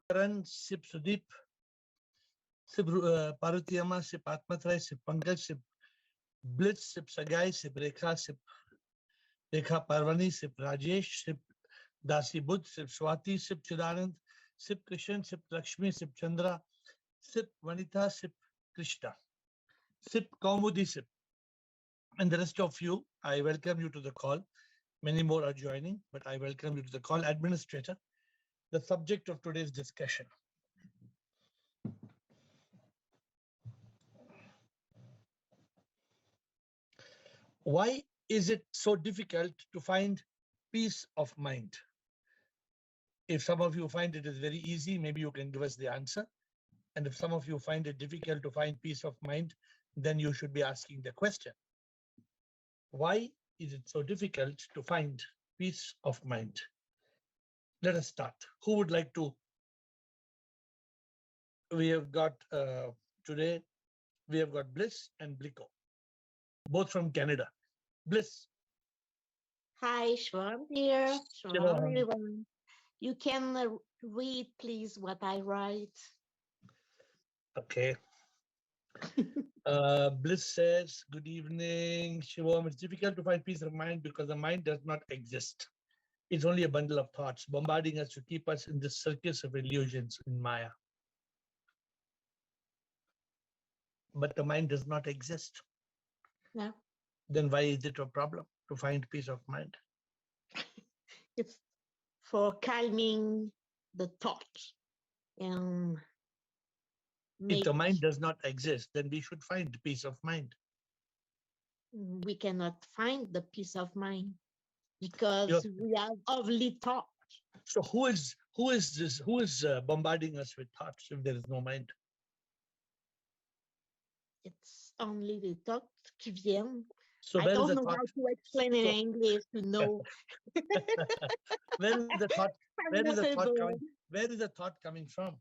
Karan, Sip Sudeep, Sip Parvati Amma, Sip Atmatrai, Sip Pankaj, Sip Blitz, Sip Sagai, Sip Rekha, Sip Rekha Parvani, Sip Rajesh, Sip Dasi Budh, Sip Swati, Sip Chidanand, Sip Krishan, Sip Lakshmi, Sip Chandra, Sip Vanita, Sip Krishna, Sip Kaumudi, Sip. And the rest of you, I welcome you to the call. Many more are joining, but I welcome you to the call. Administrator, the subject of today's discussion. Why is it so difficult to find peace of mind? If some of you find it is very easy, maybe you can give us the answer. And if some of you find it difficult to find peace of mind, then you should be asking the question. Why is it so difficult to find peace of mind? Let us start. Who would like to? We have got today, we have got Bliss and Blico, both from Canada. Bliss. Hi, Shwan here. Hello. Shwan, everyone. You can read, please, what I write. Okay. Bliss says, good evening, Shivam. It's difficult to find peace of mind because the mind does not exist. It's only a bundle of thoughts bombarding us to keep us in this circus of illusions in Maya. But the mind does not exist. No. Then why is it a problem to find peace of mind? It's for calming the thoughts. If the mind does not exist, then we should find peace of mind. We cannot find the peace of mind because we have only thoughts. So who is bombarding us with thoughts if there is no mind? It's only the thoughts qui viennent. So I don't know how to explain in English to know. Where is the thought? Where is the thought coming? Where is the thought coming from?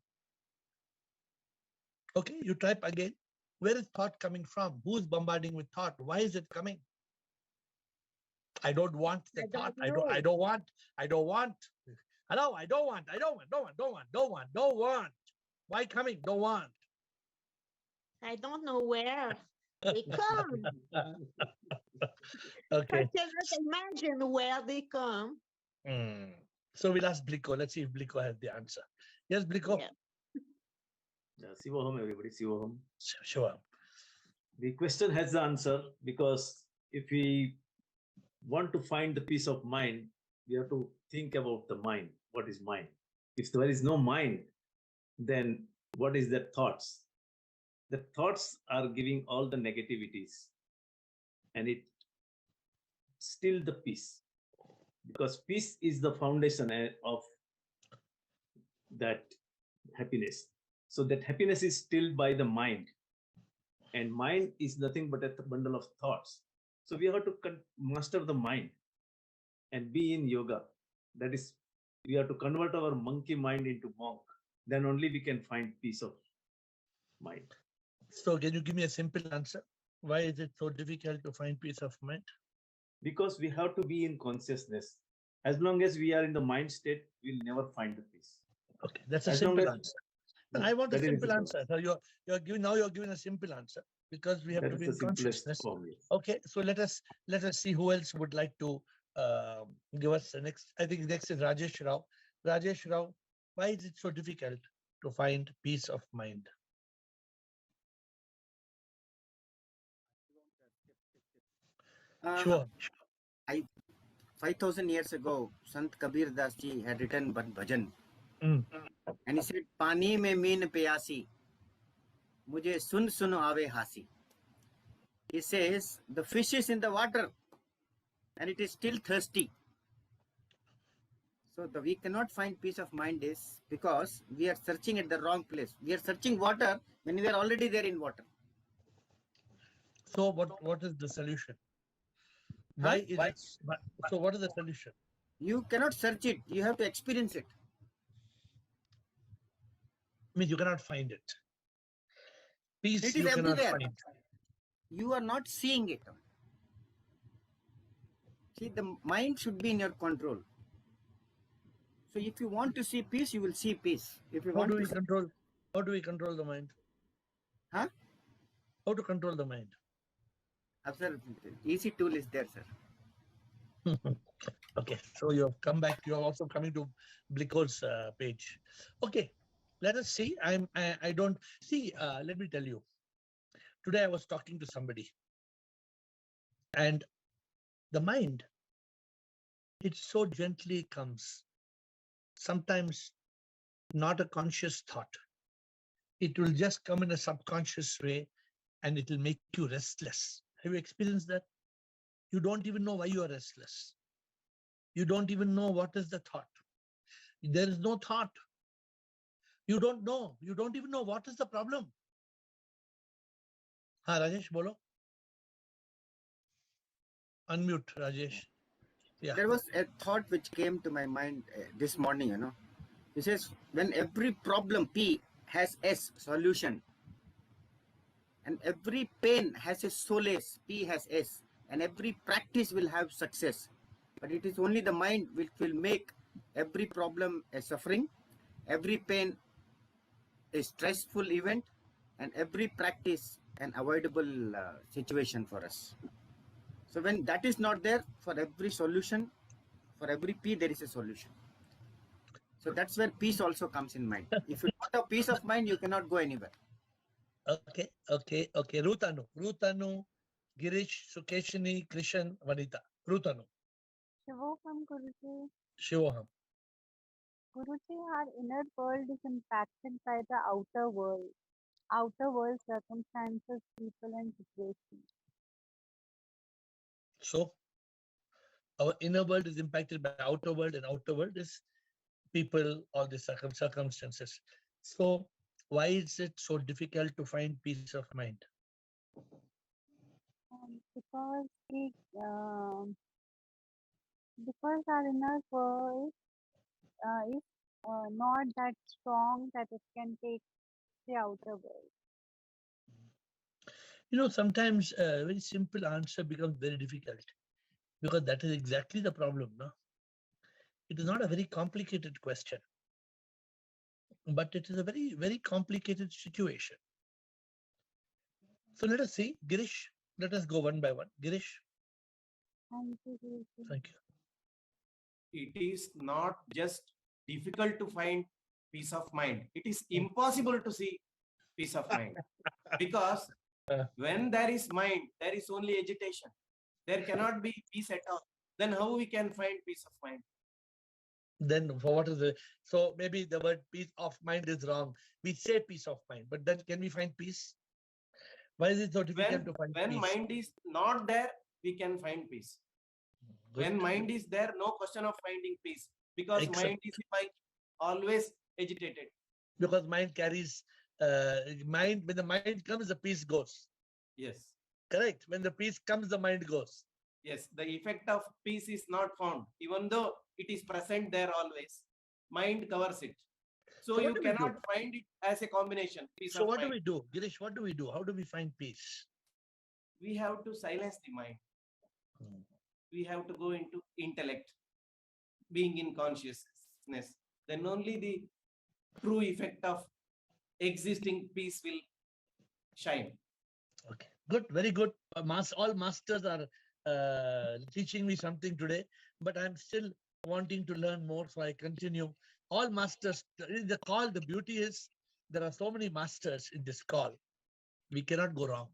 Okay, you type again. Where is thought coming from? Who is bombarding with thought? Why is it coming? I don't want the thought. I don't want. Hello, I don't want. Why coming? Don't want. I don't know where they come. Okay. I cannot imagine where they come. So we'll ask Blico. Let's see if Blico has the answer. Yes, Blico? Yeah, Sivoham, everybody, Sivoham. Sure. The question has the answer because if we want to find the peace of mind, we have to think about the mind. What is mind? If there is no mind, then what is the thoughts? The thoughts are giving all the negativities and it still the peace, because peace is the foundation of that happiness. So that happiness is still by the mind, and mind is nothing but a bundle of thoughts. So we have to master the mind and be in yoga. That is, we have to convert our monkey mind into monk. Then only we can find peace of mind. So can you give me a simple answer? Why is it so difficult to find peace of mind? Because we have to be in consciousness. As long as we are in the mind state, we'll never find the peace. Okay, that's a simple answer. I want a simple answer. So you're giving a simple answer because we have to be in consciousness. Okay, so let us see who else would like to give us the next. I think next is Rajesh Rao. Rajesh Rao, why is it so difficult to find peace of mind? Sure. 5,000 years ago, Sant Kabir Das ji had written one bhajan. And he said, Pani mein meen pyasi, mujhe sun sun aave hasi. He says, the fish is in the water and it is still thirsty. So we cannot find peace of mind is because we are searching at the wrong place. We are searching water when we are already there in water. So what is the solution? Why is it? So what is the solution? You cannot search it. You have to experience it. I mean, you cannot find it. Peace it is you everywhere. Cannot find. You are not seeing it. See, the mind should be in your control. So So if you want to see peace, you will see peace. If you How want do to we control? How do we control the mind? Huh? How to control the mind? Sir, easy tool is there, sir. Okay, so you have come back. You are also coming to Blico's page. Okay, let us see. I don't see. Let me tell you. Today I was talking to somebody, and the mind, it so gently comes. Sometimes not a conscious thought. It will just come in a subconscious way, and it will make you restless. Have you experienced that? You don't even know why you are restless. You don't even know what is the thought. There is no thought. You don't know. You don't even know what is the problem. Ha, Rajesh, bolo. Unmute, Rajesh. Yeah. There was a thought which came to my mind this morning, He says, when every problem P has S, solution, and every pain has a solace, P has S, and every practice will have success. But it is only the mind which will make every problem a suffering, every pain a stressful event, and every practice an avoidable situation for us. So when that is not there, for every solution, for every P, there is a solution. So that's where peace also comes in mind. If you don't have peace of mind, you cannot go anywhere. Okay. Rutanu, Girish, Sukeshini, Krishan, Vanita. Rutanu. Shivoham, Guruji. Shivoham. Guruji, our inner world is impacted by the outer world. Outer world circumstances, people and situations. So, our inner world is impacted by outer world, and outer world is people, all the circumstances. So, why is it so difficult to find peace of mind? Because our inner world is not that strong that it can take the outer world. Sometimes a very simple answer becomes very difficult, because that is exactly the problem. No? It is not a very complicated question, but it is a very, very complicated situation. So let us see. Girish, let us go one by one. Girish. Thank you. It is not just difficult to find peace of mind. It is impossible to see peace of mind. Because when there is mind, there is only agitation. There cannot be peace at all. Then how we can find peace of mind? Then for what is it? So maybe the word peace of mind is wrong. We say peace of mind, but then can we find peace? Why is it so difficult to find peace? When mind is not there, we can find peace. Good. When mind is there, no question of finding peace. Because mind is always agitated. Because mind carries, when the mind comes, the peace goes. Yes. Correct. When the peace comes, the mind goes. Yes, the effect of peace is not found. Even though it is present there always, mind covers it. So you cannot find it as a combination. So what do we do? Girish, what do we do? How do we find peace? We have to silence the mind. We have to go into intellect, being in consciousness. Then only the true effect of existing peace will shine. Okay, good, very good. All masters are teaching me something today, but I'm still wanting to learn more, so I continue. All masters, the call, the beauty is there are so many masters in this call. We cannot go wrong.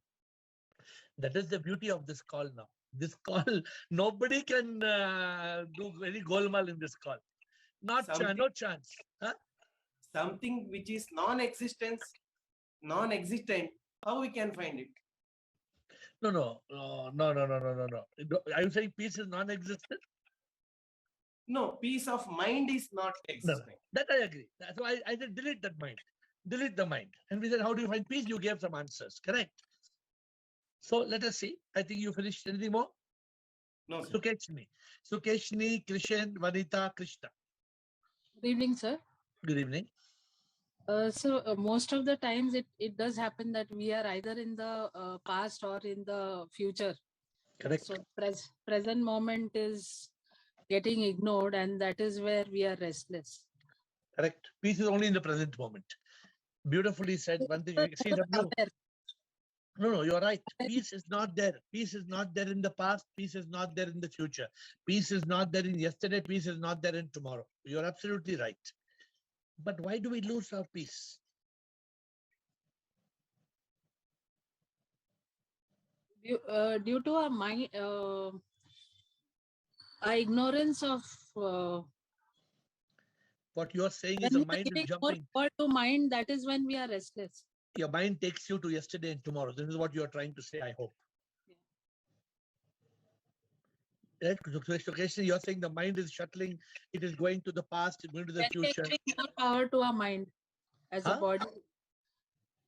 That is the beauty of this call now. This call, nobody can do very golmaal in this call. No chance. Huh? Something which is non-existent, how we can find it? No. Are you saying peace is non-existent? No, peace of mind is not existing. No. That I agree. So I said delete that mind. Delete the mind. And we said, how do you find peace? You gave some answers. Correct. So let us see. I think you finished. Anything more? No, sir. Sukeshni, Krishan, Vanita, Krishna. Good evening, sir. Good evening. So most of the times it does happen that we are either in the past or in the future. Correct. So present moment is getting ignored, and that is where we are restless. Correct. Peace is only in the present moment. Beautifully said. One thing, CW. No, you're right. Peace is not there. Peace is not there in the past. Peace is not there in the future. Peace is not there in yesterday. Peace is not there in tomorrow. You're absolutely right. But why do we lose our peace? Due to our mind, our ignorance of what you're saying is when the we are mind is giving jumping. more power to mind, that is when we are restless. Your mind takes you to yesterday and tomorrow. This is what you're trying to say, I hope. Right? So you're saying the mind is shuttling, it is going to the past, going to the future. When we are giving more power to our mind as a body.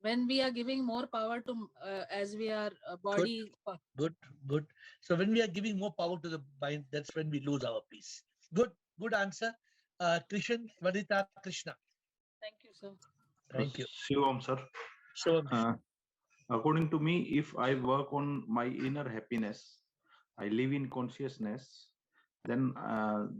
When we are giving more power to as we are a body. Good. So when we are giving more power to the mind, that's when we lose our peace. Good answer. Krishan, Vanita, Krishna. Thank you, sir. Thank you. Shivam, sir. Shivam. According to me, if I work on my inner happiness, I live in consciousness, then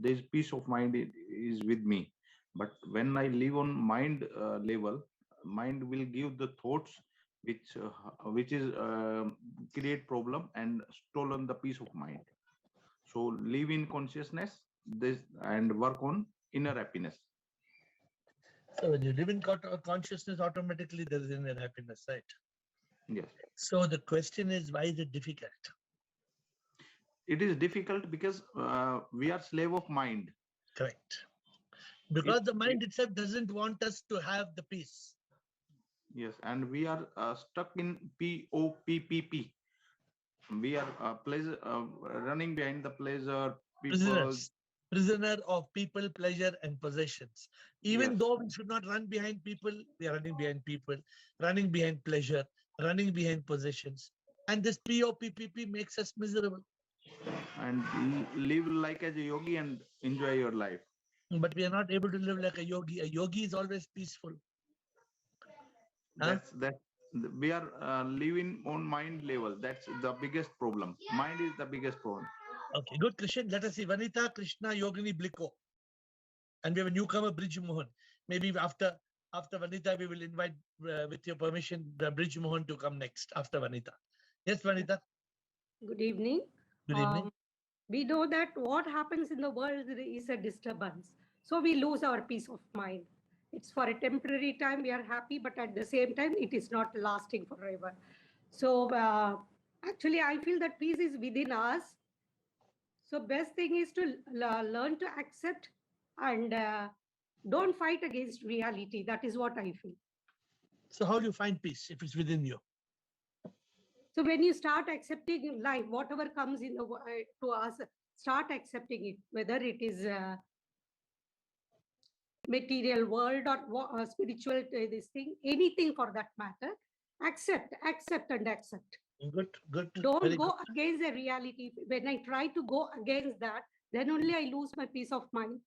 this peace of mind is with me. But when I live on mind level, mind will give the thoughts which is create problem and stolen the peace of mind. So live in consciousness this and work on inner happiness. So when you live in consciousness, automatically there is inner happiness, right? Yes. So the question is, why is it difficult? It is difficult because we are slave of mind. Correct. Because the mind itself doesn't want us to have the peace. Yes, and we are stuck in POPPP. We are running behind the pleasure. Prisoner of people, pleasure, and possessions. Even though we should not run behind people, we are running behind people, running behind pleasure, running behind possessions. And this POPPP makes us miserable. And live like as a yogi and enjoy your life. But we are not able to live like a yogi. A yogi is always peaceful. That we are living on mind level. That's the biggest problem. Mind is the biggest problem. Okay, good, Krishan. Let us see. Vanita, Krishna, Yogini, Bliko. And we have a newcomer, Bridge Mohan. Maybe after Vanita, we will invite, with your permission, Bridge Mohan to come next after Vanita. Yes, Vanita. Good evening. Good evening. We know that what happens in the world is a disturbance. So we lose our peace of mind. It's for a temporary time, we are happy, but at the same time, it is not lasting forever. So actually, I feel that peace is within us. So best thing is to learn to accept and don't fight against reality. That is what I feel. So how do you find peace if it's within you? So when you start accepting life, whatever comes in to us, start accepting it, whether it is material world or spiritual, this thing, anything for that matter, accept and accept. Good. Don't go against the reality. When I try to go against that, then only I lose my peace of mind.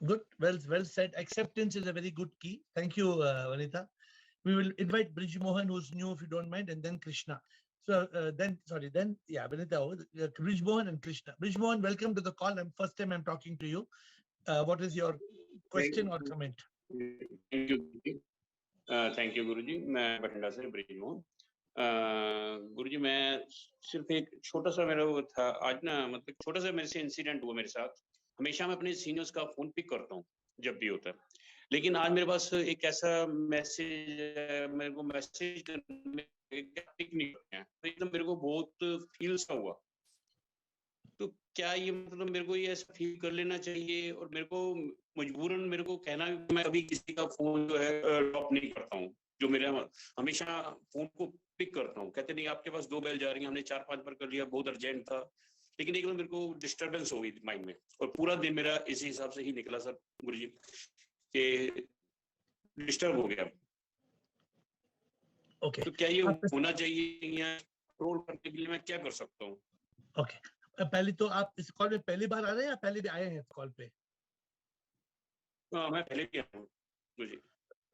Good. Well said. Acceptance is a very good key. Thank you, Vanita. We will invite Bridge Mohan, who's new, if you don't mind, and then Krishna. So Vanita, Bridge Mohan and Krishna. Bridge Mohan, welcome to the call. First time I'm talking to you. What is your question or comment? Thank you, Guruji. मैं बठिंडा से bridge Mohan. गुरुजी मैं सिर्फ एक छोटा सा मेरा वो था आज ना, मतलब छोटा सा मेरे से इंसिडेंट हुआ मेरे साथ. हमेशा मैं अपने सीनियर्स का फोन पिक करता हूँ जब भी होता है, लेकिन आज मेरे पास एक ऐसा मैसेज, मेरे को मैसेज पिक नहीं करते हैं, तो एकदम मेरे को बहुत फील सा हुआ. तो क्या ये मतलब मेरे को ये ऐसा फील कर लेना चाहिए, और मेरे को मजबूरन मेरे को कहना, मैं कभी किसी का फोन जो है ड्रॉप नहीं करता हूँ, जो मेरा हमेशा फोन को पिक करता हूँ. कहते नहीं आपके पास 2 बेल जा रही हैं, हमने 4-5 बार कर लिया, बहुत अर्जेंट था, लेकिन एकदम मेरे को डिस्टर्बेंस हो गई माइंड में, और पूरा दिन मेरा इसी हिसाब से ही निकला सर गुरुजी, के डिस्टर्ब हो गया. ओके, तो क्या ये होना चाहिए, या कंट्रोल करने के लिए मैं क्या कर सकता हूँ? ओके, पहले तो आप इस कॉल में पहली बार आ रहे हैं या पहले भी आए हैं इस कॉल पे? मैं पहले भी आया हूँ गुरुजी.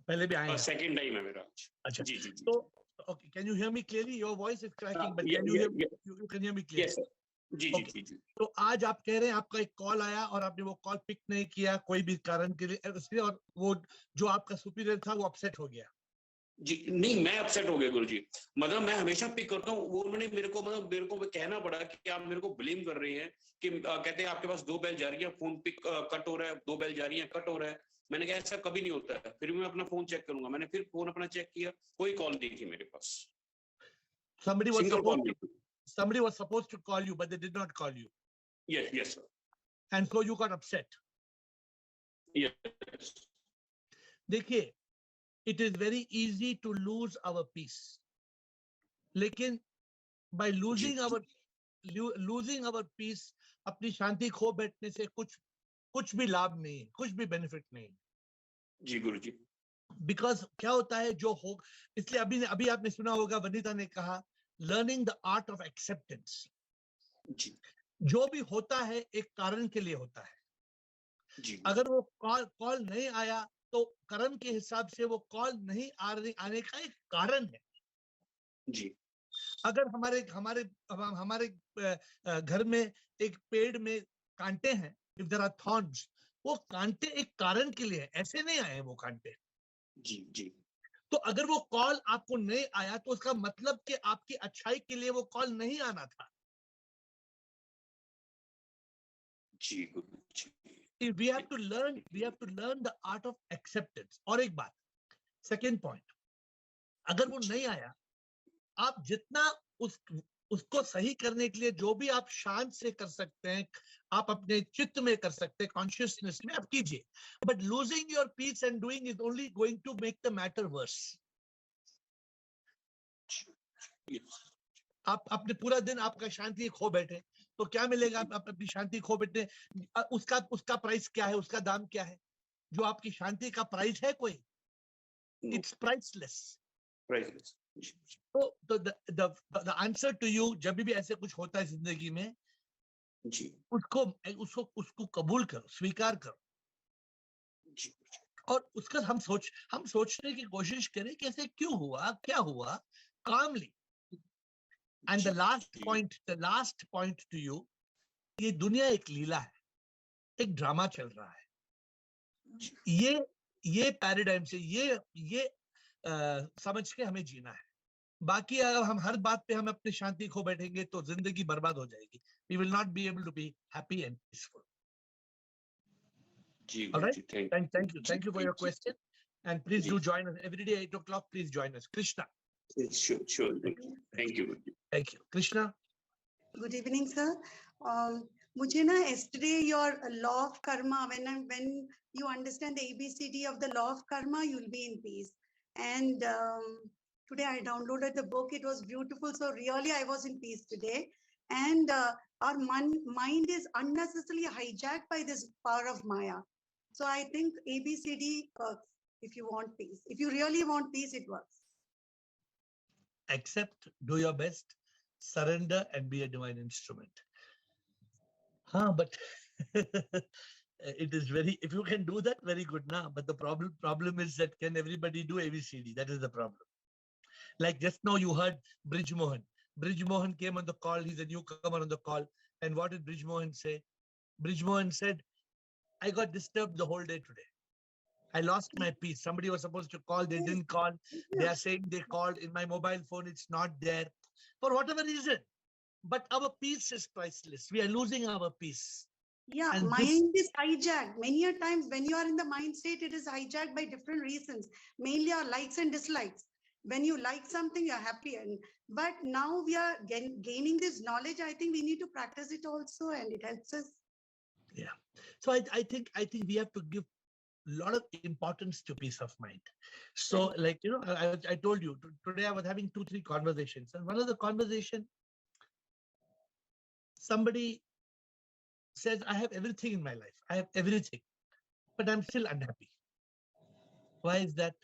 पहले भी आए हैं. सेकंड टाइम है मेरा. अच्छा जी. तो okay, can you hear me clearly? Your voice is cracking, but can you hear me clearly? Yes, sir. जी जी जी जी तो आज आप कह रहे हैं आपका एक कॉल आया और आपने वो कॉल पिक नहीं किया कोई भी कारण के लिए इसलिए, और वो जो आपका सुपीरियर था वो अपसेट हो गया। जी नहीं, मैं अपसेट हो गया गुरुजी। मतलब मैं हमेशा पिक करता हूँ, वो उन्होंने मेरे को कहना पड़ा कि आप मेरे को ब्लेम कर रहे हैं कि कहते हैं आपके पास 2 बेल जा रही है, फोन पिक कट हो रहा है, 2 बेल जा रही है, कट हो रहा है। मैंने कहा ऐसा कभी नहीं होता है, फिर मैं अपना फोन चेक करूंगा। मैंने फिर फोन अपना चेक किया, कोई कॉल नहीं थी मेरे पास। Somebody was Single call. supposed to call you, but they did not call you. Yes sir. And so you got upset. Yes. देखिए, it is very easy to lose our peace. लेकिन by losing our peace, अपनी शांति खो बैठने से कुछ भी लाभ नहीं है, कुछ भी बेनिफिट नहीं है। जी गुरुजी। Because क्या होता है जो हो, इसलिए अभी आपने सुना होगा वनिता ने कहा learning the art of acceptance. जो भी होता है एक कारण के लिए होता है। जी। अगर वो कॉल नहीं आया तो कर्म के हिसाब से वो कॉल नहीं आने का एक कारण है। जी। अगर हमारे घर में एक पेड़ में कांटे हैं, if there are thorns, वो कांटे एक कारण के लिए, ऐसे नहीं आए वो कांटे। जी जी। तो अगर वो कॉल आपको नहीं आया तो उसका मतलब कि आपकी अच्छाई के लिए वो कॉल नहीं आना था। जी गुरुजी। We have to learn the art of acceptance. और एक बात, सेकेंड पॉइंट, अगर वो नहीं आया, आप जितना उसको सही करने के लिए जो भी आप शांत से कर सकते हैं, आप अपने चित्त में कर सकते हैं, कॉन्शियसनेस में आप कीजिए। But losing your peace and doing is only going to make the matter worse. आप अपने पूरा दिन आपका शांति खो बैठे तो क्या मिलेगा? आप अपनी शांति खो बैठे, उसका प्राइस क्या है, उसका दाम क्या है? जो आपकी शांति का प्राइस है कोई, इट्स प्राइसलेस। तो द आंसर टू यू, जब भी ऐसे कुछ होता है जिंदगी में, जी, उसको कबूल करो, स्वीकार करो जी। और उसका हम सोचने की कोशिश करें कि ऐसे क्यों हुआ, क्या हुआ, कामली। And the last point to you, ये दुनिया एक लीला है, एक ड्रामा चल रहा है। ये पैराडाइम से ये समझ के हमें जीना है। बाकी अगर हम हर बात पे हम अपनी शांति खो बैठेंगे तो जिंदगी बर्बाद हो जाएगी। We will not be able to be happy and peaceful. All right? Thank you for your question, and please do join us every day 8 o'clock. Please join us. Krishna. Sure. Thank you. Thank you, Krishna. Good evening, sir. मुझे ना yesterday your law of karma, when you understand the ABCD of the law of karma, you will be in peace. And today I downloaded the book. It was beautiful. So really I was in peace today. And our mind is unnecessarily hijacked by this power of Maya. So I think ABCD works if you want peace. If you really want peace, it works. Accept, do your best, surrender, and be a divine instrument. But it is if you can do that, very good now. But the problem is that can everybody do ABCD? That is the problem. Like just now you heard Brij Mohan. Brij Mohan came on the call. He's a newcomer on the call. And what did Brij Mohan say? Brij Mohan said, I got disturbed the whole day today. I lost my peace. Somebody was supposed to call. They didn't call. They are saying they called. In my mobile phone, it's not there. For whatever reason. But our peace is priceless. We are losing our peace. Yeah, and mind is hijacked. Many a times when you are in the mind state, it is hijacked by different reasons. Mainly our likes and dislikes. When you like something, you're happy. But now we are gaining this knowledge. I think we need to practice it also, and it helps us. Yeah. So I think we have to give a lot of importance to peace of mind. So like, I told you, today I was having 2-3 conversations. And one of the conversation, somebody says, I have everything in my life. I have everything, but I'm still unhappy. Why is that?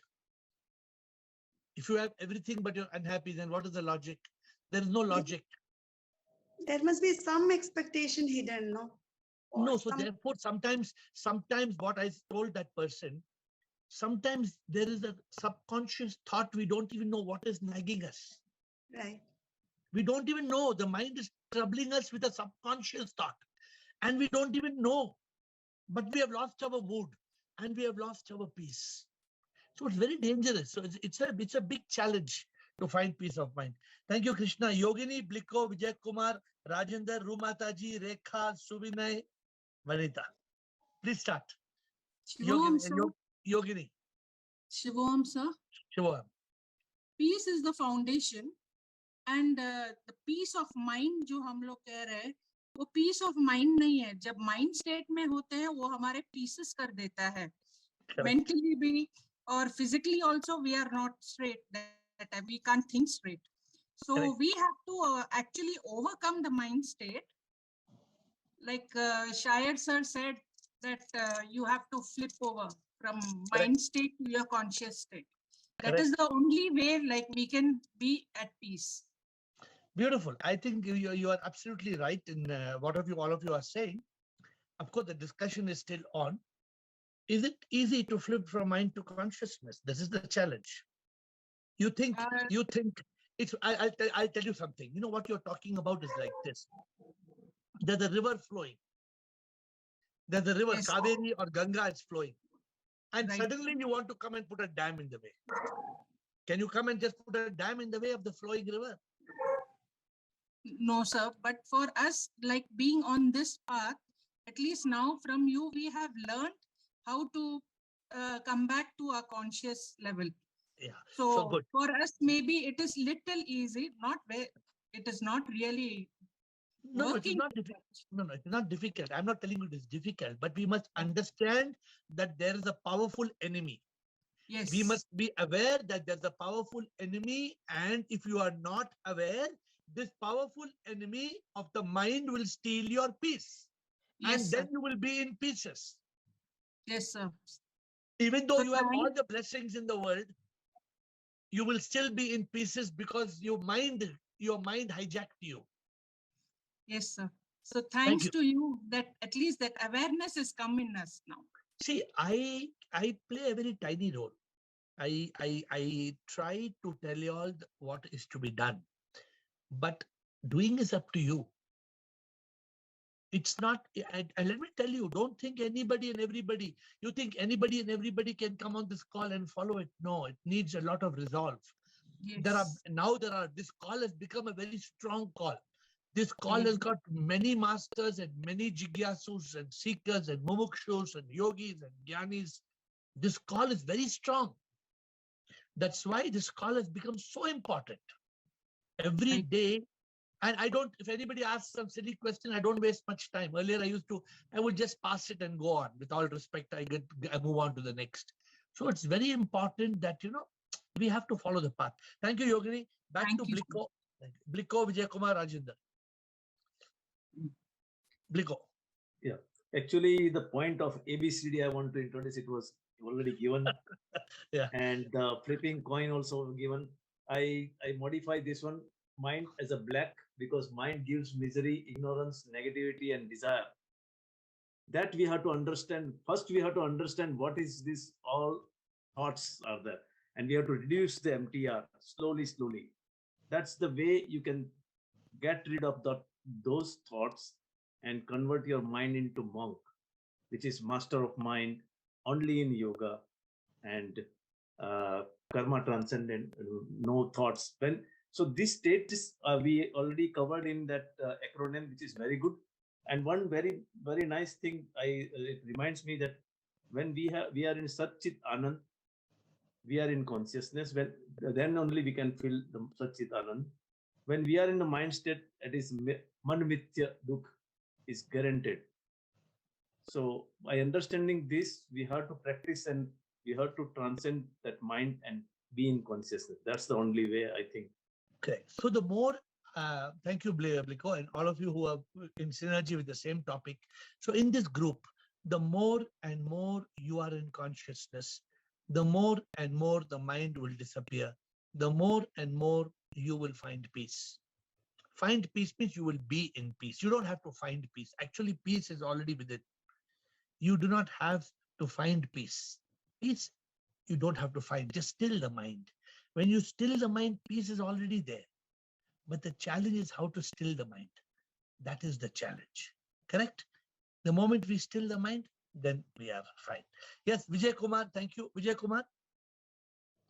If you have everything, but you're unhappy, then what is the logic? There is no logic. There must be some expectation hidden, no? No, so therefore, sometimes what I told that person, sometimes there is a subconscious thought, we don't even know what is nagging us. Right. We don't even know. The mind is troubling us with a subconscious thought. And we don't even know. But we have lost our mood and we have lost our peace. So it's very dangerous. So it's a big challenge to find peace of mind. Thank you, Krishna. Yogini, Bliko, Vijay Kumar, Rajendra, Rumataji, Rekha, Subinay, Vanita. Please start. Shivam, sir. Yogini. Shivam, sir. Shivam. Peace is the foundation, and the peace of mind जो हम लोग कह रहे हैं, वो peace of mind नहीं है. जब mind state में होते हैं, वो हमारे pieces कर देता है. Mentally भी or physically also we are not straight. That we can't think straight. So correct. We have to actually overcome the mind state. Like Shayad sir said that you have to flip over from correct. Mind state to your conscious state. That correct. Is the only way like we can be at peace. Beautiful. I think you are absolutely right in what all of you are saying. Of course, the discussion is still on. Is it easy to flip from mind to consciousness? This is the challenge. You think it's. I'll tell you something. You know what you're talking about is like this. There's a river flowing. There's a river, yes. Kaveri or Ganga is flowing. And right. Suddenly you want to come and put a dam in the way. Can you come and just put a dam in the way of the flowing river? No, sir. But for us, like being on this path, at least now from you, we have learned how to come back to a conscious level. Yeah. So good. For us, maybe it is little easy, not very, it is not really. No, it is not difficult. No, it's not difficult. I'm not telling you it is difficult, but we must understand that there is a powerful enemy. Yes. We must be aware that there's a powerful enemy, and if you are not aware, this powerful enemy of the mind will steal your peace. Yes, and then sir. You will be in pieces. Yes, sir. Even though you have all the blessings in the world, you will still be in pieces because your mind hijacked you. Yes, sir. So thanks to you that at least that awareness has come in us now. See, I play a very tiny role. I try to tell you all what is to be done, but doing is up to you. It's not, and let me tell you, don't think anybody and everybody, you think anybody and everybody can come on this call and follow it. No, it needs a lot of resolve. Yes. This call has become a very strong call. This call has got many masters and many jigyasus and seekers and mumukshus and yogis and jnanis. This call is very strong. That's why this call has become so important. Every day, and if anybody asks some silly question, I don't waste much time. Earlier, I would just pass it and go on. With all respect, I move on to the next. So it's very important that, we have to follow the path. Thank you, Yogini. Back to Bliko. Bliko, Vijay Kumar, Rajendra. Bliko. Yeah. Actually, the point of ABCD I want to introduce, it was already given. Yeah. And the flipping coin also given. I modify this one, mind as a black, because mind gives misery, ignorance, negativity, and desire. That we have to understand. First, we have to understand what is this, all thoughts are there. And we have to reduce the MTR slowly. That's the way you can get rid of those thoughts and convert your mind into monk, which is master of mind only in yoga and karma transcendent, no thoughts. So this state is we already covered in that acronym, which is very good. And one very, very nice thing, it reminds me that when we are in Satchit Anand, we are in consciousness, then only we can feel the Satchit Anand. When we are in the mind state, it is man mithya dukh is guaranteed. So by understanding this, we have to practice and we have to transcend that mind and be in consciousness. That's the only way, I think. Okay. So the more, thank you, Bliko, and all of you who are in synergy with the same topic. So in this group, the more and more you are in consciousness, the more and more the mind will disappear. The more and more you will find peace. Find peace means you will be in peace. You don't have to find peace. Actually, peace is already within. You do not have to find peace. Peace, you don't have to find. Just still the mind. When you still the mind, peace is already there. But the challenge is how to still the mind. That is the challenge. Correct? The moment we still the mind, then we are fine. Yes, Vijay Kumar, thank you. Vijay Kumar?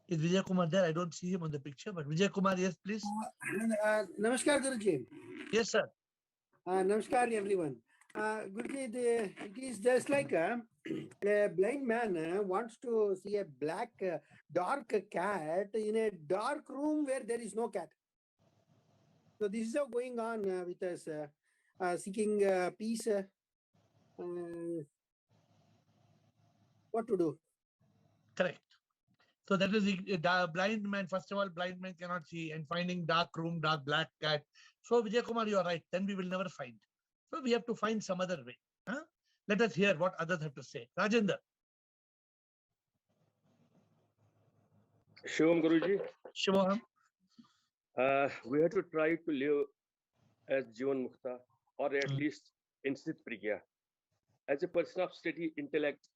Is Vijay Kumar there? I don't see him on the picture, but Vijay Kumar, yes, please. Namaskar, Guruji. Yes, sir. Namaskar, everyone. Guruji, it is just like a blind man wants to see a black, dark cat in a dark room where there is no cat. So this is how going on with us, seeking peace. What to do? Correct. So that is the blind man. First of all, blind man cannot see, and finding dark room, dark black cat. So Vijay Kumar, you are right. Then we will never find. So we have to find some other way. Huh? Let us hear what others have to say. Rajendra. Shivam Guruji. Shivam. We have to try to live as Jivan Mukta, or at least in Sit Prigya, as a person of steady intellect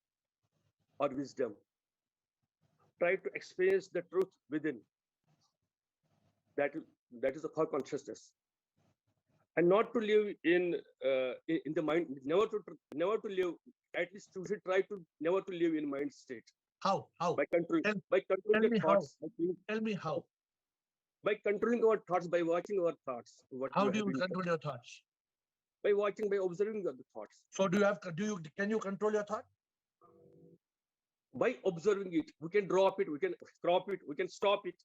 or wisdom. Try to experience the truth within. That is the core consciousness, and not to live in the mind. Never to live. At least you should try to never to live in mind state. How? By controlling the thoughts. Tell me how. By controlling our thoughts, by watching our thoughts. How do you control your thoughts? By observing the thoughts. So can you control your thought? By observing it, we can drop it, we can crop it, we can stop it.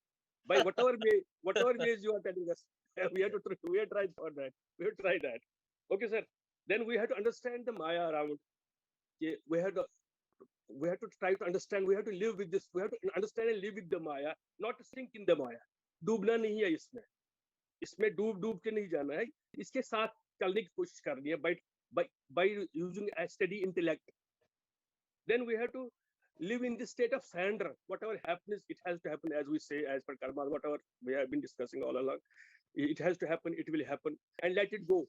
By whatever ways you are telling us, we have tried for that. We have tried that. Okay, sir. Then we have to understand the Maya around. We have to try to understand. We have to live with this. We have to understand and live with the Maya, not to sink in the Maya. डूबना नहीं है इसमें डूब के नहीं जाना है, इसके साथ चलने की कोशिश करनी है by using a steady intellect. Then we have to live in this state of surrender. Whatever happens, it has to happen, as we say, as per karma. Whatever we have been discussing all along, it has to happen. It will happen, and let it go.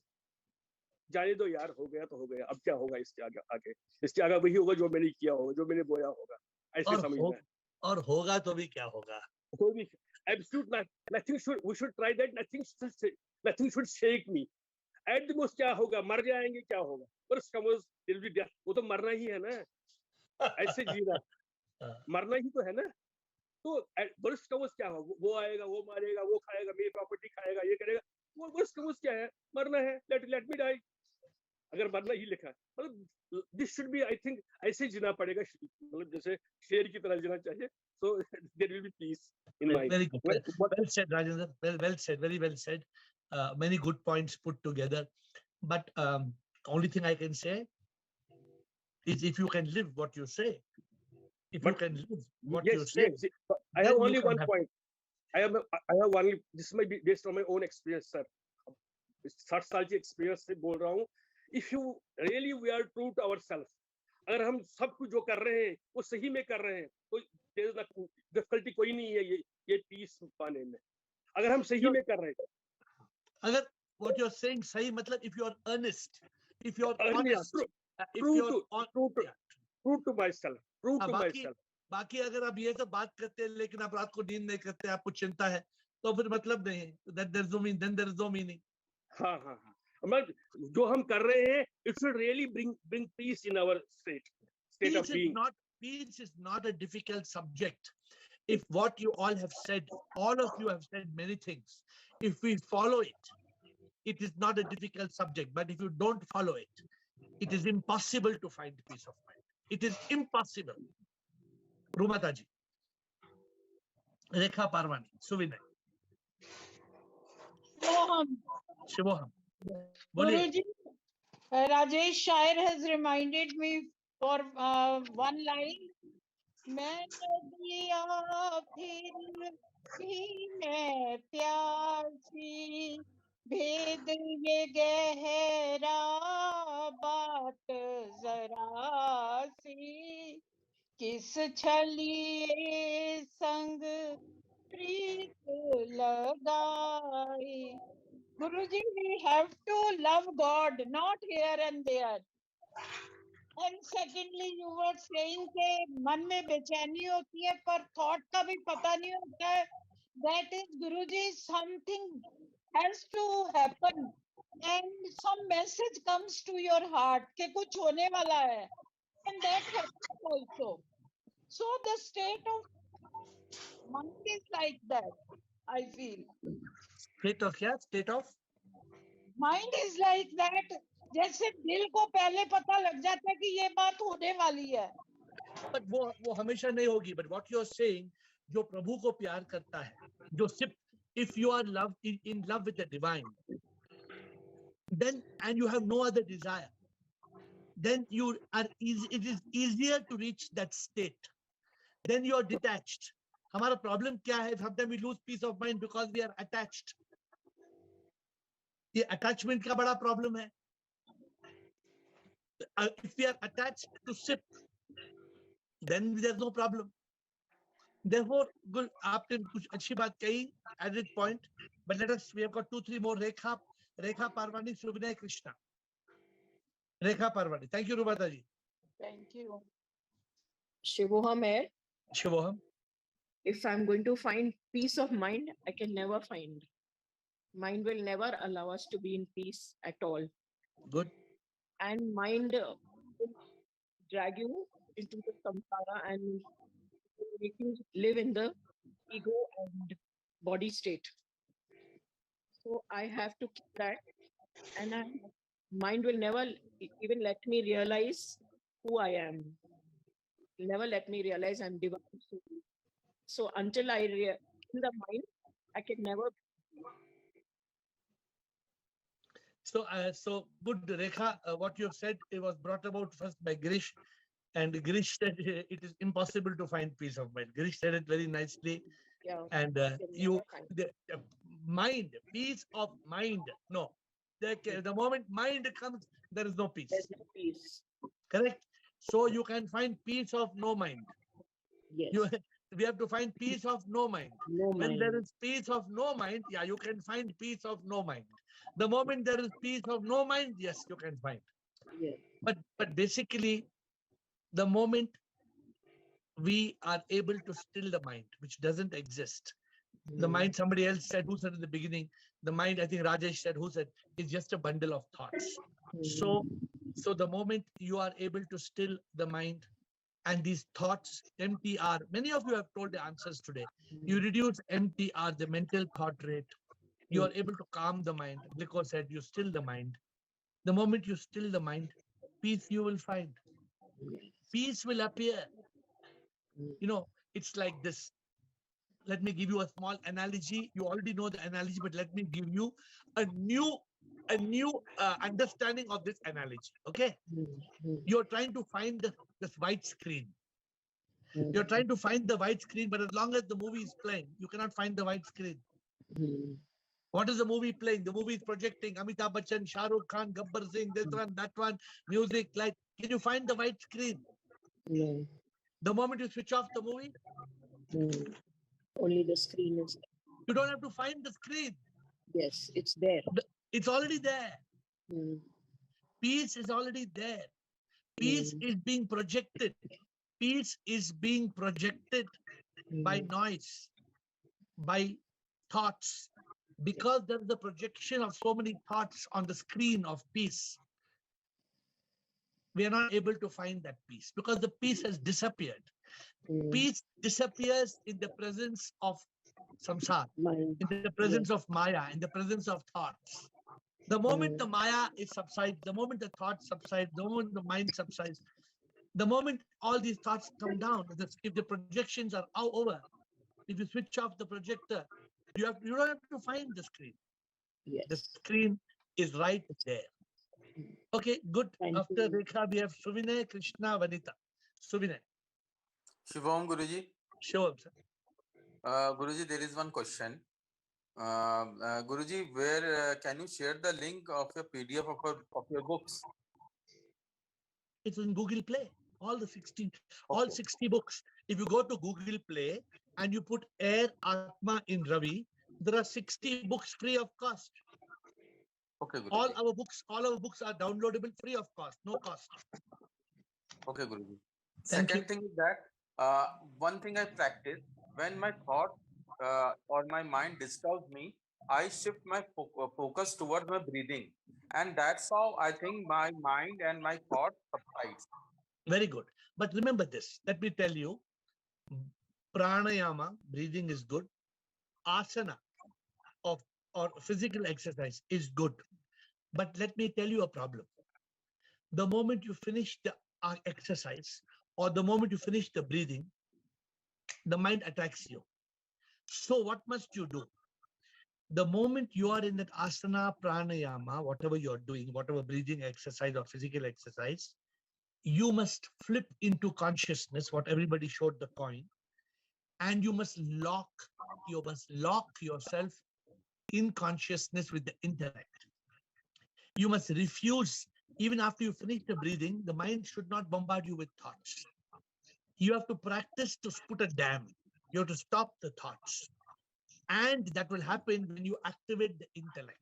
जाने दो यार, हो गया तो हो गया. अब क्या होगा इसके आगे वही होगा जो मैंने किया होगा, जो मैंने बोया होगा. ऐसे समझना है. और होगा तो भी क्या होगा? Absolute nothing should. We should try that. Nothing should shake me. At the most, क्या होगा? मर जाएंगे, क्या होगा? Worst comes, will be death. वो तो मरना ही है ना. ऐसे जीना. मरना ही तो है ना. तो worst comes क्या होगा? वो आएगा, वो मारेगा, वो खाएगा, मेरी प्रॉपर्टी खाएगा, ये करेगा. वो worst comes क्या है? मरना है. Let me die. अगर मरना ही लिखा है, मतलब this should be, I think, ऐसे जीना पड़ेगा, मतलब जैसे शेर की तरह जीना चाहिए. So there will be peace in mind. Very good. Well said, Rajendra. Well said. Very well said. Many good points put together. But only thing I can say is, if you can live what you say, you can live what you say. Yes. I have only one point. I have only. This might be based on my own experience, sir. 60 साल की experience से बोल रहा हूँ. If you really we are true to ourselves, अगर हम सब कुछ जो कर रहे हैं वो सही में कर रहे हैं, तो डिफिकल्टी कोई नहीं है ये पीस पाने में. अगर हम सही में कर रहे हैं, अगर what you're saying सही मतलब, if you are earnest, if you are honest, true to myself, बाकी अगर आप ये सब बात करते हैं लेकिन आप रात को नींद नहीं करते, आपको चिंता है, तो फिर मतलब नहीं है. Then there is no meaning. हाँ. जो हम कर रहे हैं, it should really bring peace in our state of being. Peace is not a difficult subject. If what you all have said, all of you have said many things. If we follow it, it is not a difficult subject. But if you don't follow it, it is impossible to find peace of mind. It is impossible. Rumataji, Rekha Parvani, Suvinay, Shivoham. Guruji, Rajesh Shair has reminded me for one line. मैंने दिया फिर भी मैं प्यासी, भेद ये गहरा बात जरा सी, किस छलिए संग प्रीत लगाई. Guruji, we have to love God, not here and there. And secondly, you were saying कि मन में बेचैनी होती है पर thought का भी पता नहीं होता है. That is, Guruji, something has to happen and some message comes to your heart कि कुछ होने वाला है, and that happens also. So the state of mind is like that, I feel. State of क्या? State of? Mind is like that. जैसे दिल को पहले पता लग जाता है कि ये बात होने वाली है. But वो हमेशा नहीं होगी. But what you're saying, जो प्रभु को प्यार करता है, जो सिर्फ, if you are in love with the divine, then and you have no other desire, then it is easier to reach that state. Then you are detached. हमारा problem क्या है? Sometimes we lose peace of mind because we are attached. ये attachment का बड़ा problem है. If we are attached to SIP, then there's no problem. Therefore, good, आपने कुछ अच्छी बात कही at this point, but we have got 2-3 more. Rekha Parvani, Subhinay Krishna. Rekha Parvani. Thank you, Rubata ji. Thank you. Shivoham AiR. Shivoham. If I'm going to find peace of mind, I can never find. Mind will never allow us to be in peace at all. Good. And mind will drag you into the samsara and make you live in the ego and body state. So I have to keep that, and mind will never even let me realize who I am. Never let me realize I'm divine. So until I in the mind, I can never. So good, Rekha. What you have said, it was brought about first by Girish, and Girish said it is impossible to find peace of mind. Girish said it very nicely. Yeah. And the mind, peace of mind. No, the moment mind comes, there is no peace. There's no peace. Correct. So you can find peace of no mind. Yes. We have to find peace of no mind. No when mind. there is peace of no mind, yeah, you can find peace of no mind. The moment there is peace of no mind, yes, you can find. Yeah. But basically, the moment we are able to still the mind, which doesn't exist. The mind, somebody else said, who said in the beginning, the mind, I think Rajesh said, who said, is just a bundle of thoughts. So the moment you are able to still the mind, and these thoughts, MTR, many of you have told the answers today. You reduce MTR, the mental thought rate. You are able to calm the mind. Liko said, you still the mind. The moment you still the mind, peace you will find. Peace will appear. You know, it's like this. Let me give you a small analogy. You already know the analogy, but let me give you a new understanding of this analogy. Okay? You're trying to find this white screen. You're trying to find the white screen, but as long as the movie is playing, you cannot find the white screen. What is the movie playing? The movie is projecting Amitabh Bachchan, Shah Rukh Khan, Gabbar Singh, this one, that one, music, light. Can you find the white screen? No. The moment you switch off the movie, only the screen is. You don't have to find the screen. Yes, it's there. It's already there. Peace is already there. Peace is being projected. Peace is being projected by noise, by thoughts. Because there's the projection of so many thoughts on the screen of peace, we are not able to find that peace because the peace has disappeared. Peace disappears in the presence of samsara, in the presence of maya, in the presence of thoughts. The moment the maya is subsides, the moment the thoughts subside, the moment the mind subsides, the moment all these thoughts come down, if the projections are over, if you switch off the projector, you don't have to find the screen. Yes. The screen is right there. Okay, good. After Rekha, we have Subhinay, Krishna, Vanita. Subhinay. Shivam Guruji. Sure, sir. Guruji, there is one question. Guruji, where can you share the link of your PDF of your books? It's in Google Play. All 60 books. If you go to Google Play and you put AiR Atma in Ravi, there are 60 books free of cost. Okay, Guruji. All our books are downloadable free of cost, no cost. Okay, Guruji. Second thing is that one thing I practice when my thought or my mind disturbs me, I shift my focus towards my breathing, and that's how I think my mind and my thought subsides. Very good. But remember this. Let me tell you, pranayama, breathing is good. Asana or physical exercise is good. But let me tell you a problem. The moment you finish the exercise or the moment you finish the breathing, the mind attacks you. So what must you do? The moment you are in that asana, pranayama, whatever you're doing, whatever breathing exercise or physical exercise, you must flip into consciousness, what everybody showed the coin, and you must lock yourself in consciousness with the intellect. You must refuse, even after you finish the breathing, the mind should not bombard you with thoughts. You have to practice to put a dam. You have to stop the thoughts. And that will happen when you activate the intellect.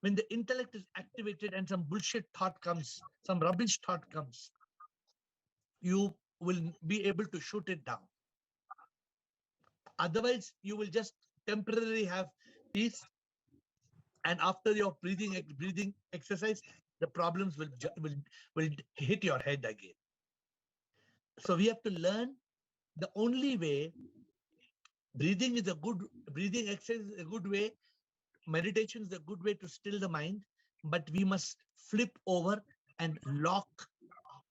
When the intellect is activated and some bullshit thought comes, some rubbish thought comes, you will be able to shoot it down. Otherwise, you will just temporarily have peace. And after your breathing exercise, the problems will hit your head again. So we have to learn the only way. Breathing is a good breathing exercise is a good way. Meditation is a good way to still the mind, but we must flip over and lock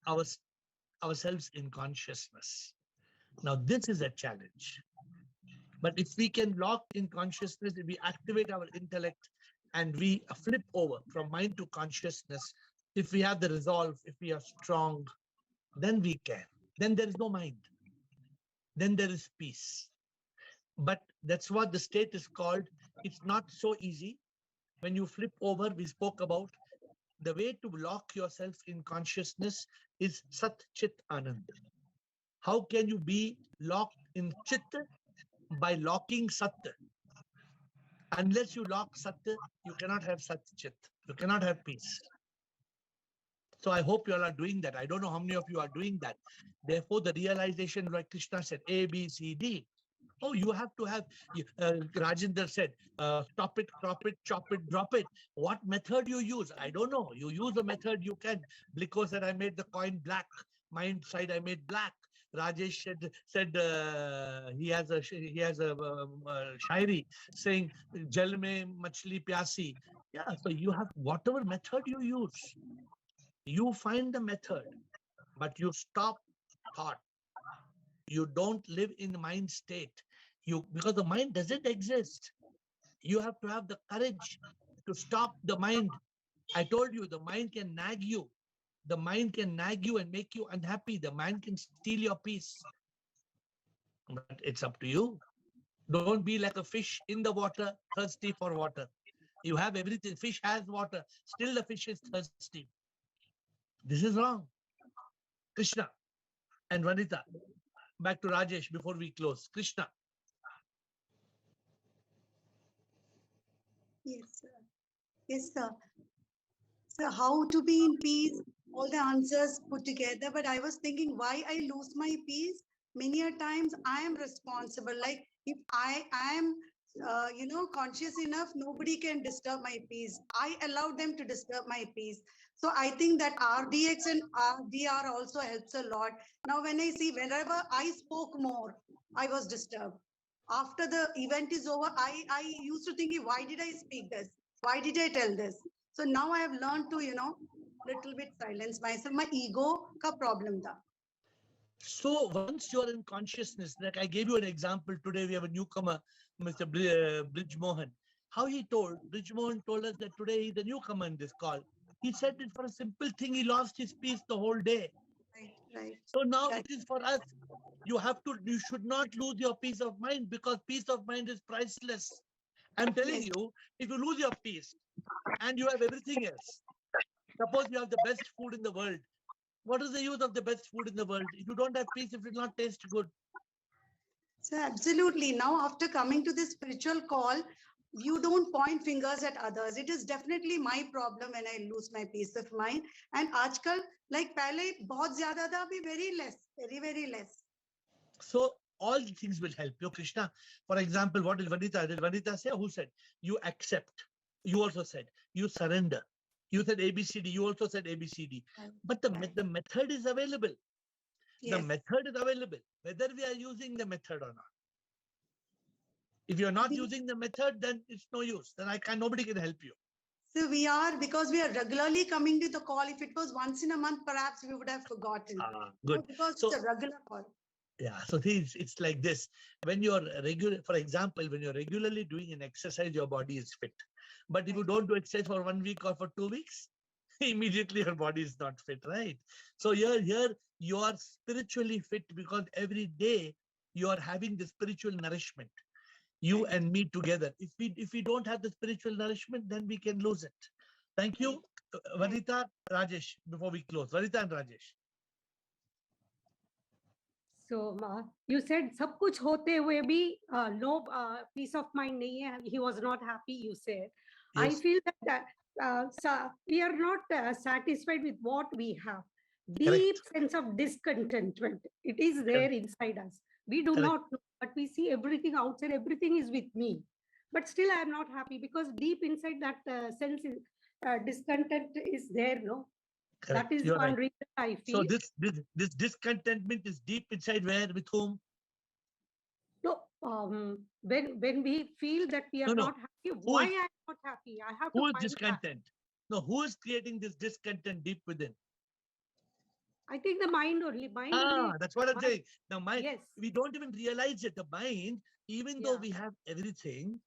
ourselves in consciousness. Now, this is a challenge. But if we can lock in consciousness, if we activate our intellect and we flip over from mind to consciousness, if we have the resolve, if we are strong, then we can. Then there is no mind. Then there is peace. But that's what the state is called. It's not so easy. When you flip over, we spoke about the way to lock yourself in consciousness is Sat Chit Anand. How can you be locked in Chit? By locking Sat. Unless you lock Sat, you cannot have Sat Chit. You cannot have peace. So I hope you all are doing that. I don't know how many of you are doing that. Therefore, the realization, like Krishna said, A, B, C, D. Oh, you have to have, Rajinder said, stop it, crop it, chop it, drop it. What method you use? I don't know. You use the method you can. Bliko said, I made the coin black. Mine side, I made black. Rajesh said he has a shairi saying, Jal mein machli pyasi. Yeah, so you have whatever method you use. You find the method, but you stop thought. You don't live in the mind state. Because the mind doesn't exist. You have to have the courage to stop the mind. I told you, the mind can nag you. The mind can nag you and make you unhappy. The mind can steal your peace. But it's up to you. Don't be like a fish in the water, thirsty for water. You have everything. Fish has water. Still the fish is thirsty. This is wrong. Krishna and Vanita. Back to Rajesh before we close. Krishna. Yes, sir. Yes, sir. So how to be in peace? All the answers put together. But I was thinking why I lose my peace. Many a times I am responsible. Like if I am, conscious enough, nobody can disturb my peace. I allow them to disturb my peace. So I think that RDX and RDR also helps a lot. Now, when I see whenever I spoke more, I was disturbed. After the event is over, I used to think, why did I speak this? Why did I tell this? So now I have learned to, little bit silence myself. My ego ka problem tha. So once you're in consciousness, like I gave you an example today, we have a newcomer, Mr. Bridge Mohan. How Bridge Mohan told us that today he's a newcomer in this call. He said it for a simple thing, he lost his peace the whole day. Right. So now it is for us. You should not lose your peace of mind because peace of mind is priceless. I'm telling you, if you lose your peace and you have everything else, suppose you have the best food in the world. What is the use of the best food in the world? If you don't have peace, it will not taste good. So absolutely. Now, after coming to this spiritual call, you don't point fingers at others. It is definitely my problem when I lose my peace of mind. And आजकल, like पहले बहुत ज़्यादा था, अभी very less, very, very less. So all the things will help you. Krishna, for example, what did Vanita say? Who said? You accept. You also said. You surrender. You said ABCD. You also said ABCD. But the method is available. The method is available, whether we are using the method or not. If you're not using the method, then it's no use. Then nobody can help you. So we are, because we are regularly coming to the call. If it was once in a month, perhaps we would have forgotten. Good. No, because So, it's a regular call. Yeah. So it's like this. When you're regular, for example, when you're regularly doing an exercise, your body is fit. But if you don't do exercise for 1 week or for 2 weeks, immediately your body is not fit, right? So here you are spiritually fit because every day you are having the spiritual nourishment. You and me together. If we don't have the spiritual nourishment, then we can lose it. Thank you, Vanita, Rajesh. Before we close, Vanita and Rajesh. So you said सब कुछ होते हुए भी no peace of mind नहीं है. He was not happy. You said. Yes. I feel that we are not satisfied with what we have. Deep sense of discontentment. It is there inside us. We do not know, but we see everything outside. Everything is with me, but still I am not happy because deep inside that sense is discontent is there. No. That is You're one right. reason I feel. So this discontentment is deep inside where, with whom? No, when we feel that we are not happy, why I am not happy? I have to who is find discontent? No, who is creating this discontent deep within? I think the mind only. That's what I'm saying. The mind. Yes. We don't even realize it. The mind, even though we have everything,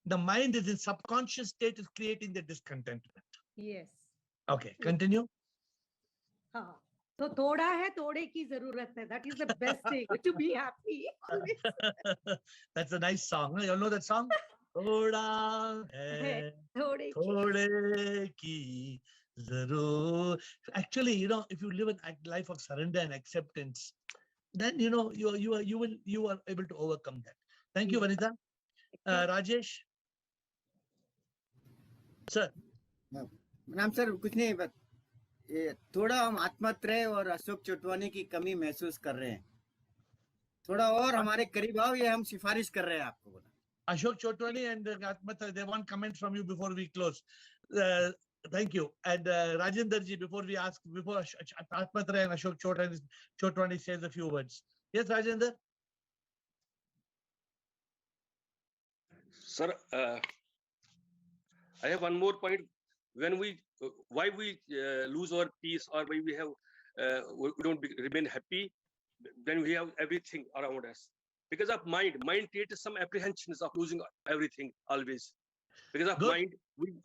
the mind is in subconscious state is creating the discontentment. Yes. Okay, continue. So thoda hai, thode ki zarurat hai. That is the best thing to be happy. That's a nice song. You all know that song? Thoda hai, thode ki zarur. Actually, if you live a life of surrender and acceptance, then you are able to overcome that. Thank you, Vanita. Rajesh. Sir. नाम sir कुछ नहीं, बस थोड़ा हम आत्मात्रय और अशोक चोटवानी की कमी महसूस कर रहे हैं. थोड़ा और हमारे करीब आओ, ये हम सिफारिश कर रहे हैं आपको. बोला Ashok Chotwani and Atmatraya, they want comments from you before we close. Thank you. And Rajendra ji, before Atmatraya and Ashok Chotwani says a few words. Yes, Rajendra. Sir, I have one more point. When why we lose our peace, or why we don't remain happy when we have everything around us? Because of mind creates some apprehensions of losing everything always. Because of mind,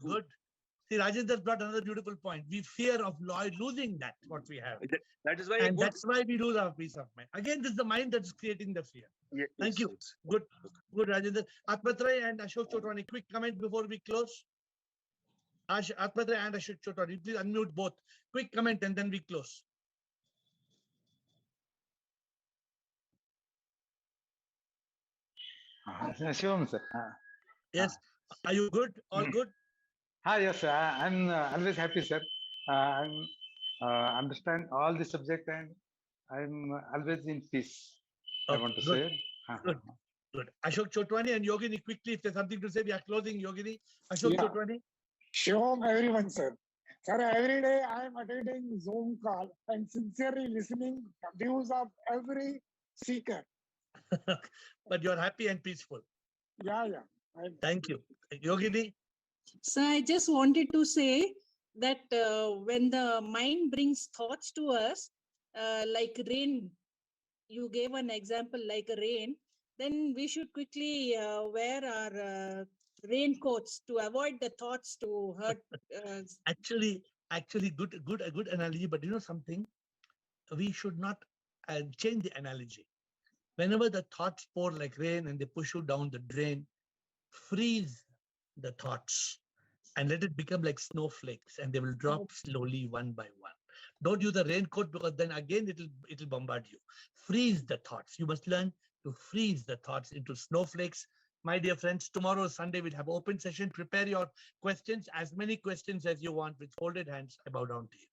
good. See, Rajendra brought another beautiful point. We fear of losing what we have. That is why, and that's why we lose our peace of mind. Again, this is the mind that's creating the fear. Yes, Thank you. Yes. Good, Rajendra. Atmatraya and Ashok Chotwani, quick comment before we close. Atmatraya and Ashok Chotwani, please unmute both. Quick comment and then we close. Shivam, sir. Yes. Are you good? All good? Yes, sir. I'm always happy, sir. Understand all the subject and I'm always in peace. I want to say. Good. Ashok Chotwani and Yogini, quickly, if there's something to say, we are closing. Yogini, Ashok Chotwani. Shivam, everyone, sir. Sir, every day I am attending Zoom call and sincerely listening to views of every seeker. But you're happy and peaceful. Yeah. Thank you. Yogini? So I just wanted to say that when the mind brings thoughts to us, like rain, you gave an example like a rain, then we should quickly wear our raincoats to avoid the thoughts to hurt. Actually, a good analogy, but you know something? We should not change the analogy. Whenever the thoughts pour like rain and they push you down the drain, freeze the thoughts and let it become like snowflakes and they will drop slowly one by one. Don't use the raincoat because then again it'll bombard you. Freeze the thoughts. You must learn to freeze the thoughts into snowflakes. My dear friends, tomorrow Sunday we'll have open session. Prepare your questions, as many questions as you want with folded hands. I bow down to you.